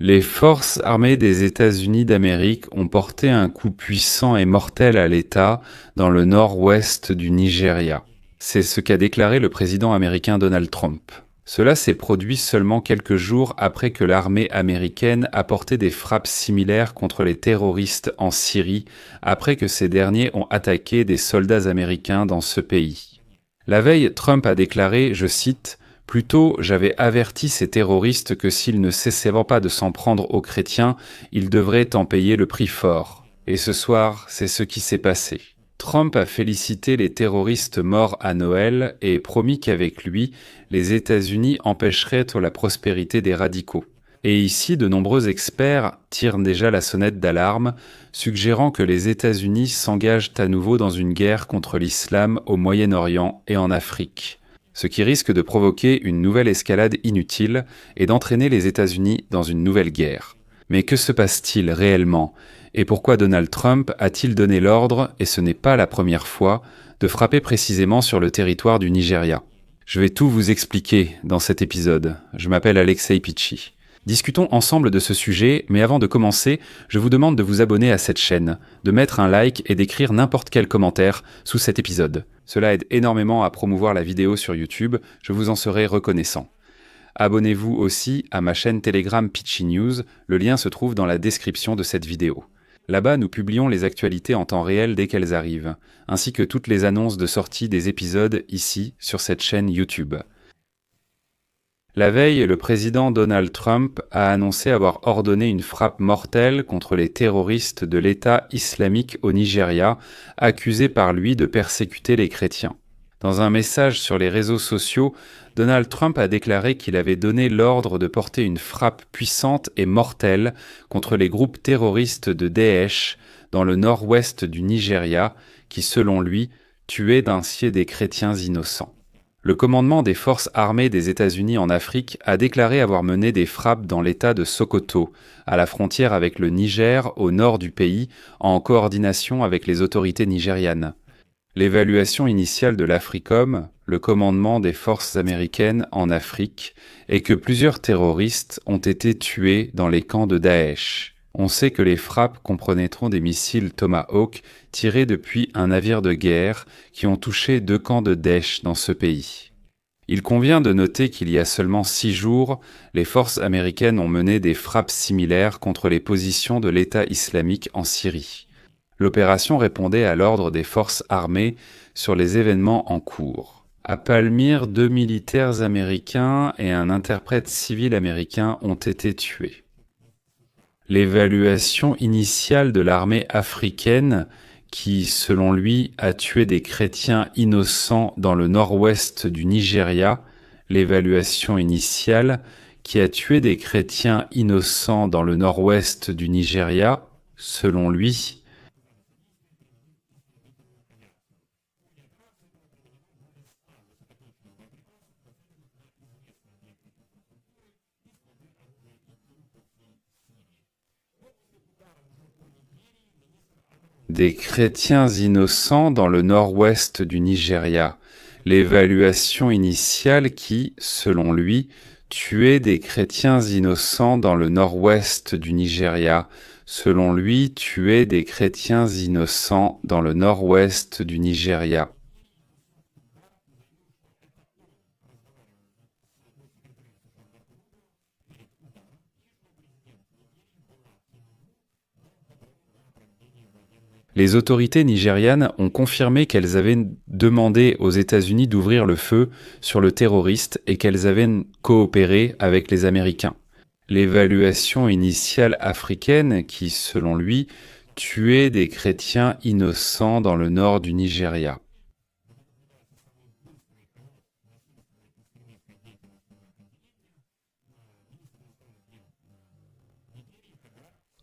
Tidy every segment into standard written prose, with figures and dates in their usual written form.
Les forces armées des États-Unis d'Amérique ont porté un coup puissant et mortel à l'État dans le nord-ouest du Nigeria. C'est ce qu'a déclaré le président américain Donald Trump. Cela s'est produit seulement quelques jours après que l'armée américaine a porté des frappes similaires contre les terroristes en Syrie, après que ces derniers ont attaqué des soldats américains dans ce pays. La veille, Trump a déclaré, je cite, « Plutôt, j'avais averti ces terroristes que s'ils ne cessaient pas de s'en prendre aux chrétiens, ils devraient en payer le prix fort. » Et ce soir, c'est ce qui s'est passé. Trump a félicité les terroristes morts à Noël et promis qu'avec lui, les États-Unis empêcheraient la prospérité des radicaux. Et ici, de nombreux experts tirent déjà la sonnette d'alarme, suggérant que les États-Unis s'engagent à nouveau dans une guerre contre l'islam au Moyen-Orient et en Afrique, ce qui risque de provoquer une nouvelle escalade inutile et d'entraîner les États-Unis dans une nouvelle guerre. Mais que se passe-t-il réellement ? Et pourquoi Donald Trump a-t-il donné l'ordre, et ce n'est pas la première fois, de frapper précisément sur le territoire du Nigeria ? Je vais tout vous expliquer dans cet épisode. Je m'appelle Alexei Pichi. Discutons ensemble de ce sujet, mais avant de commencer, je vous demande de vous abonner à cette chaîne, de mettre un like et d'écrire n'importe quel commentaire sous cet épisode. Cela aide énormément à promouvoir la vidéo sur YouTube, je vous en serai reconnaissant. Abonnez-vous aussi à ma chaîne Telegram Pichi News, le lien se trouve dans la description de cette vidéo. Là-bas, nous publions les actualités en temps réel dès qu'elles arrivent, ainsi que toutes les annonces de sortie des épisodes ici, sur cette chaîne YouTube. La veille, le président Donald Trump a annoncé avoir ordonné une frappe mortelle contre les terroristes de l'État islamique au Nigeria, accusés par lui de persécuter les chrétiens. Dans un message sur les réseaux sociaux, Donald Trump a déclaré qu'il avait donné l'ordre de porter une frappe puissante et mortelle contre les groupes terroristes de Daesh dans le nord-ouest du Nigeria, qui, selon lui, tuaient ainsi des chrétiens innocents. Le commandement des forces armées des États-Unis en Afrique a déclaré avoir mené des frappes dans l'État de Sokoto, à la frontière avec le Niger, au nord du pays, en coordination avec les autorités nigérianes. L'évaluation initiale de l'AFRICOM, le commandement des forces américaines en Afrique, est que plusieurs terroristes ont été tués dans les camps de Daesh. On sait que les frappes compromettront des missiles Tomahawk tirés depuis un navire de guerre qui ont touché 2 camps de Daesh dans ce pays. Il convient de noter qu'il y a seulement 6 jours, les forces américaines ont mené des frappes similaires contre les positions de l'État islamique en Syrie. L'opération répondait à l'ordre des forces armées sur les événements en cours. À Palmyre, 2 militaires américains et un interprète civil américain ont été tués. L'évaluation initiale de l'armée africaine, qui, selon lui, a tué des chrétiens innocents dans le nord-ouest du Nigeria, l'évaluation initiale qui a tué des chrétiens innocents dans le nord-ouest du Nigeria, selon lui, des chrétiens innocents dans le nord-ouest du Nigeria. L'évaluation initiale qui, selon lui, tuait des chrétiens innocents dans le nord-ouest du Nigeria. Selon lui, tuait des chrétiens innocents dans le nord-ouest du Nigeria. Les autorités nigérianes ont confirmé qu'elles avaient demandé aux États-Unis d'ouvrir le feu sur le terroriste et qu'elles avaient coopéré avec les Américains. L'évaluation initiale africaine qui, selon lui, tuait des chrétiens innocents dans le nord du Nigeria.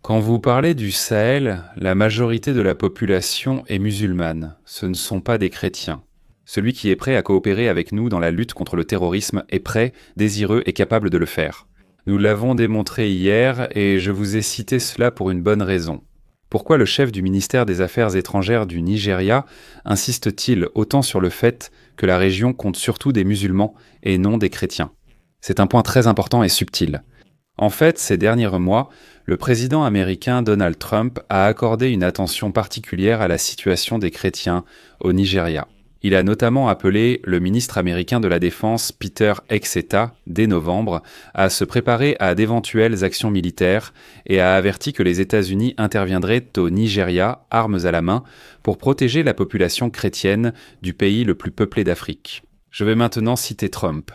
Quand vous parlez du Sahel, la majorité de la population est musulmane, ce ne sont pas des chrétiens. Celui qui est prêt à coopérer avec nous dans la lutte contre le terrorisme est prêt, désireux et capable de le faire. Nous l'avons démontré hier et je vous ai cité cela pour une bonne raison. Pourquoi le chef du ministère des Affaires étrangères du Nigeria insiste-t-il autant sur le fait que la région compte surtout des musulmans et non des chrétiens ? C'est un point très important et subtil. En fait, ces derniers mois, le président américain Donald Trump a accordé une attention particulière à la situation des chrétiens au Nigeria. Il a notamment appelé le ministre américain de la Défense Peter Hegseth dès novembre à se préparer à d'éventuelles actions militaires et a averti que les États-Unis interviendraient au Nigeria, armes à la main, pour protéger la population chrétienne du pays le plus peuplé d'Afrique. Je vais maintenant citer Trump.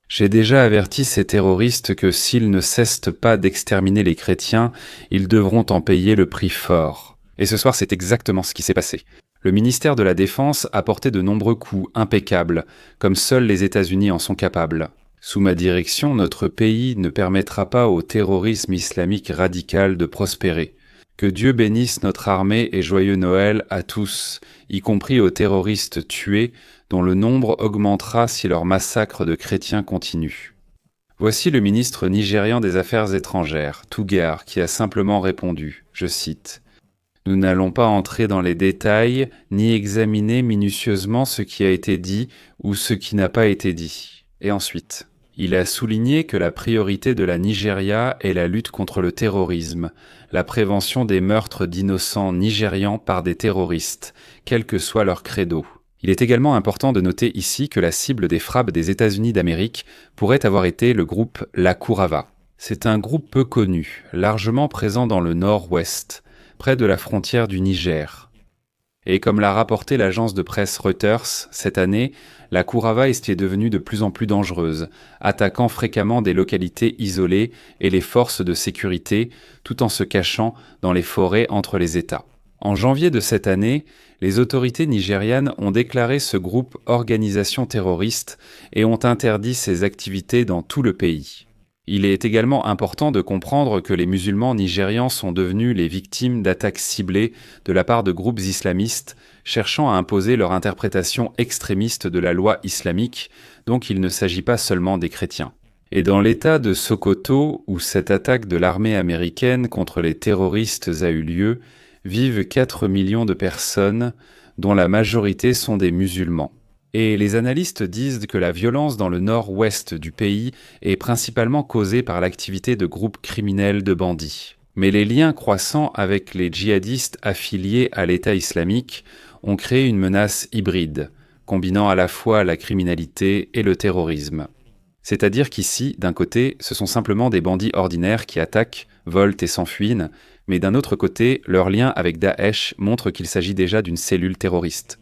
J'ai déjà averti ces terroristes que s'ils ne cessent pas d'exterminer les chrétiens, ils devront en payer le prix fort. Et ce soir, c'est exactement ce qui s'est passé. Le ministère de la Défense a porté de nombreux coups impeccables, comme seuls les États-Unis en sont capables. Sous ma direction, notre pays ne permettra pas au terrorisme islamique radical de prospérer. Que Dieu bénisse notre armée et joyeux Noël à tous, y compris aux terroristes tués, dont le nombre augmentera si leur massacre de chrétiens continue. Voici le ministre nigérian des Affaires étrangères, Tougar, qui a simplement répondu, je cite, « Nous n'allons pas entrer dans les détails, ni examiner minutieusement ce qui a été dit ou ce qui n'a pas été dit. » Et ensuite, il a souligné que la priorité de la Nigeria est la lutte contre le terrorisme, la prévention des meurtres d'innocents nigérians par des terroristes, quel que soit leur credo. Il est également important de noter ici que la cible des frappes des États-Unis d'Amérique pourrait avoir été le groupe La Kourawa. C'est un groupe peu connu, largement présent dans le nord-ouest, près de la frontière du Niger. Et comme l'a rapporté l'agence de presse Reuters, cette année, la Kourawa est devenue de plus en plus dangereuse, attaquant fréquemment des localités isolées et les forces de sécurité, tout en se cachant dans les forêts entre les États. En janvier de cette année, les autorités nigérianes ont déclaré ce groupe organisation terroriste et ont interdit ses activités dans tout le pays. Il est également important de comprendre que les musulmans nigérians sont devenus les victimes d'attaques ciblées de la part de groupes islamistes cherchant à imposer leur interprétation extrémiste de la loi islamique, donc il ne s'agit pas seulement des chrétiens. Et dans l'état de Sokoto, où cette attaque de l'armée américaine contre les terroristes a eu lieu, vivent 4 millions de personnes, dont la majorité sont des musulmans. Et les analystes disent que la violence dans le nord-ouest du pays est principalement causée par l'activité de groupes criminels de bandits. Mais les liens croissants avec les djihadistes affiliés à l'État islamique ont créé une menace hybride, combinant à la fois la criminalité et le terrorisme. C'est-à-dire qu'ici, d'un côté, ce sont simplement des bandits ordinaires qui attaquent, volent et s'enfuient, mais d'un autre côté, leur lien avec Daesh montre qu'il s'agit déjà d'une cellule terroriste.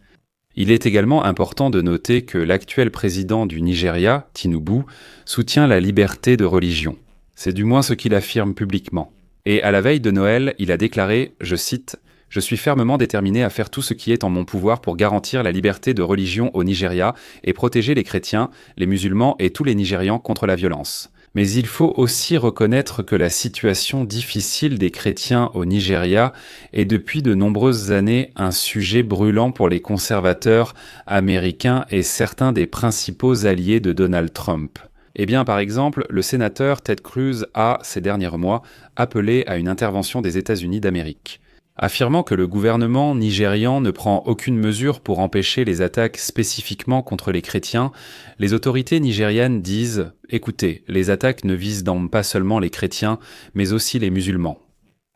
Il est également important de noter que l'actuel président du Nigeria, Tinubu, soutient la liberté de religion. C'est du moins ce qu'il affirme publiquement. Et à la veille de Noël, il a déclaré, je cite, « Je suis fermement déterminé à faire tout ce qui est en mon pouvoir pour garantir la liberté de religion au Nigeria et protéger les chrétiens, les musulmans et tous les Nigérians contre la violence. » Mais il faut aussi reconnaître que la situation difficile des chrétiens au Nigeria est depuis de nombreuses années un sujet brûlant pour les conservateurs américains et certains des principaux alliés de Donald Trump. Eh bien, par exemple, le sénateur Ted Cruz a, ces derniers mois, appelé à une intervention des États-Unis d'Amérique. Affirmant que le gouvernement nigérian ne prend aucune mesure pour empêcher les attaques spécifiquement contre les chrétiens, les autorités nigérianes disent « Écoutez, les attaques ne visent donc pas seulement les chrétiens, mais aussi les musulmans ».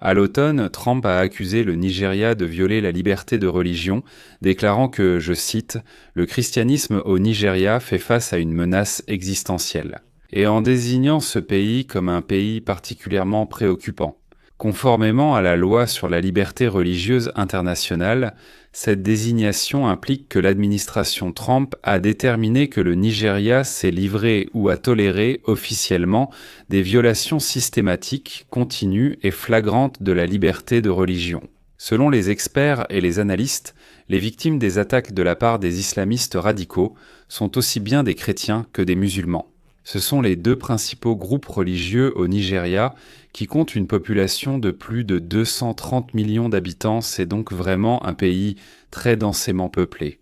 À l'automne, Trump a accusé le Nigeria de violer la liberté de religion, déclarant que, je cite, « Le christianisme au Nigeria fait face à une menace existentielle ». Et en désignant ce pays comme un pays particulièrement préoccupant. Conformément à la loi sur la liberté religieuse internationale, cette désignation implique que l'administration Trump a déterminé que le Nigeria s'est livré ou a toléré officiellement des violations systématiques, continues et flagrantes de la liberté de religion. Selon les experts et les analystes, les victimes des attaques de la part des islamistes radicaux sont aussi bien des chrétiens que des musulmans. Ce sont les deux principaux groupes religieux au Nigeria qui comptent une population de plus de 230 millions d'habitants, c'est donc vraiment un pays très densément peuplé.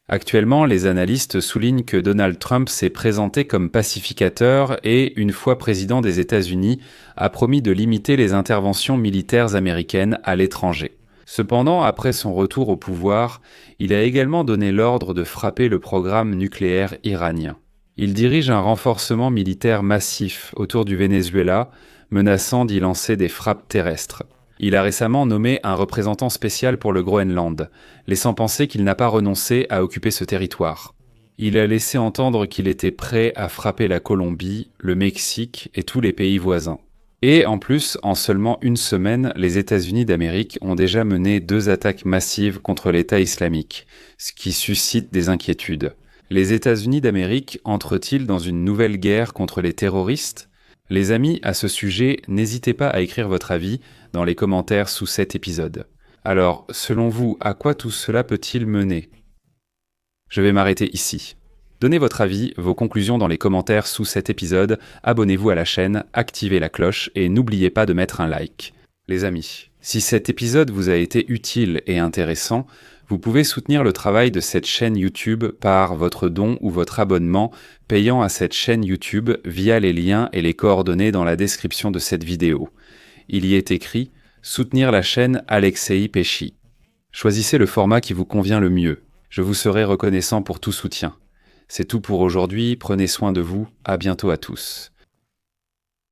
Actuellement, les analystes soulignent que Donald Trump s'est présenté comme pacificateur et, une fois président des États-Unis, a promis de limiter les interventions militaires américaines à l'étranger. Cependant, après son retour au pouvoir, il a également donné l'ordre de frapper le programme nucléaire iranien. Il dirige un renforcement militaire massif autour du Venezuela, menaçant d'y lancer des frappes terrestres. Il a récemment nommé un représentant spécial pour le Groenland, laissant penser qu'il n'a pas renoncé à occuper ce territoire. Il a laissé entendre qu'il était prêt à frapper la Colombie, le Mexique et tous les pays voisins. Et en plus, en seulement une semaine, les États-Unis d'Amérique ont déjà mené 2 attaques massives contre l'État islamique, ce qui suscite des inquiétudes. Les États-Unis d'Amérique entrent-ils dans une nouvelle guerre contre les terroristes ? Les amis, à ce sujet, n'hésitez pas à écrire votre avis dans les commentaires sous cet épisode. Alors, selon vous, à quoi tout cela peut-il mener ? Je vais m'arrêter ici. Donnez votre avis, vos conclusions dans les commentaires sous cet épisode, abonnez-vous à la chaîne, activez la cloche et n'oubliez pas de mettre un like. Les amis, si cet épisode vous a été utile et intéressant, vous pouvez soutenir le travail de cette chaîne YouTube par votre don ou votre abonnement payant à cette chaîne YouTube via les liens et les coordonnées dans la description de cette vidéo. Il y est écrit « Soutenir la chaîne Alexei Pesci ». Choisissez le format qui vous convient le mieux. Je vous serai reconnaissant pour tout soutien. C'est tout pour aujourd'hui, prenez soin de vous, à bientôt à tous.